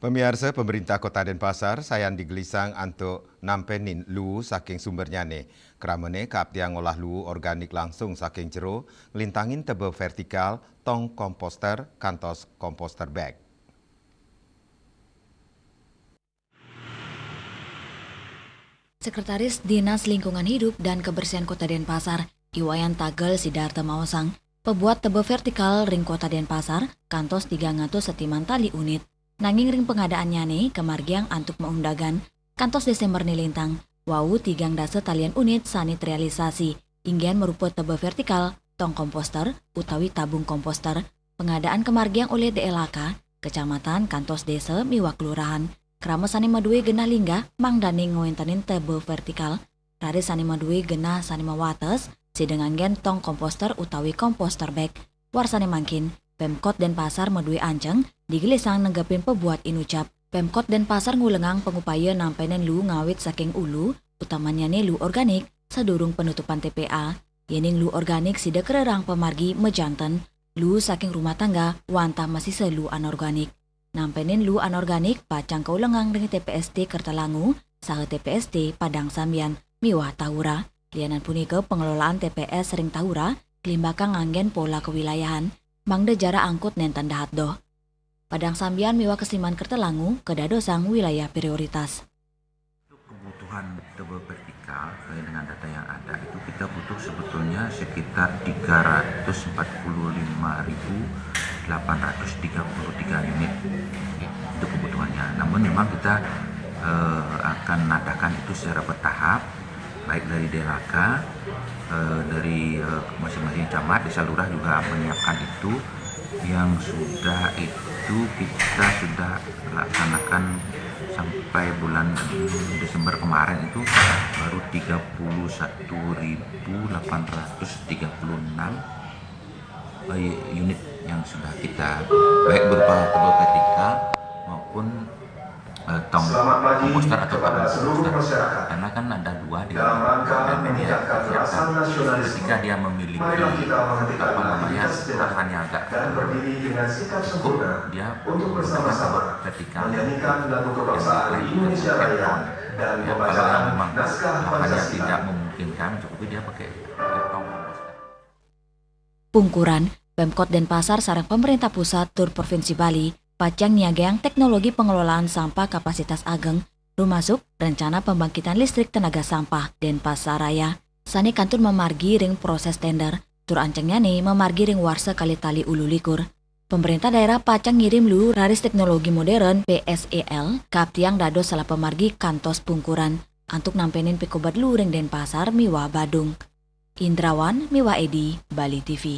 Pemirsa, pemerintah Kota Denpasar sayan digelisang untuk nampenin lu saking sumbernya nih. Keramane kaaptiang ngolah lu organik langsung saking jero, ngelintangin tebe vertikal, tong komposter, kantos komposter bag. Sekretaris Dinas Lingkungan Hidup dan Kebersihan Kota Denpasar, Iwayan Tagel Sidarta Mawasang, pebuat tebe vertikal ring Kota Denpasar, kantos 300 setiman tali unit. Nanging ring pengadaannya nih kemargiang antuk meundagan, kantos Desember nilintang, wau 3 dasa talian unit sanit realisasi, inggian merupa tebe vertikal, tong komposter, utawi tabung komposter, pengadaan kemargiang oleh DLHK, Kecamatan Kantos Desa Miwa Kelurahan, krama sanima due genah lingga, mang daning ngowentanin tebe vertikal, rari sanima due genah sanima wates, sidengan gen tong komposter utawi komposter bag, warsane mangkin, Pemkot Denpasar medue anceng, digelisang nenggepin pebuat inucap. Pemkot Denpasar ngulengang pengupaya nampenen lu ngawit saking ulu, utamanya nih lu organik, sedurung penutupan TPA. Yening lu organik sida kererang pemargi mejanten, lu saking rumah tangga, wantah masih selu anorganik. Nampenin lu anorganik, pacang kaulengang dengan TPST Kertalangu, saha TPST Padang Sambian, Miwah Tahura. Lianan punika pengelolaan TPS Ring Tahura, kelimbakang nganggen pola kewilayahan, mangde jara angkut nenten dahat doh. Padang Sambian Miwa Kesiman Kertalangu, kedadosang wilayah prioritas. Untuk kebutuhan tebe vertikal dengan data yang ada itu kita butuh sebetulnya sekitar 345.833 unit itu kebutuhannya. Namun memang kita akan nadakan itu secara bertahap, baik dari DLHK, dari masing-masing camat, desa lurah juga menyiapkan itu. Yang sudah itu kita sudah laksanakan sampai bulan Desember kemarin itu baru 31.836 unit yang sudah kita baik berupa tebe vertikal maupun tong komposter atau tabung komposter, karena kan ada dua di media siapkan. Ketika dia memiliki lahan yang agak cukup, dia menggunakan tebe vertikal yang kalau yang memang lahannya tidak memungkinkan cukup dia pakai tong komposter. Pungkuran, Pemkot Denpasar sareng pemerintah pusat tur Provinsi Bali, pacang niagang teknologi pengelolaan sampah kapasitas ageng, rumasuk rencana pembangkitan listrik tenaga sampah Denpasar Raya. Sani kantun memargi ring proses tender, tur ancengnya nih memargi ring warsa kali tali ulu likur. Pemerintah daerah pacang ngirim lu raris teknologi modern PSEL, kaptiang dado salah pemargi kantos pungkuran, antuk nampenin pikobat lu ring Denpasar Miwa Badung. Indrawan Miwa Edi, Bali TV.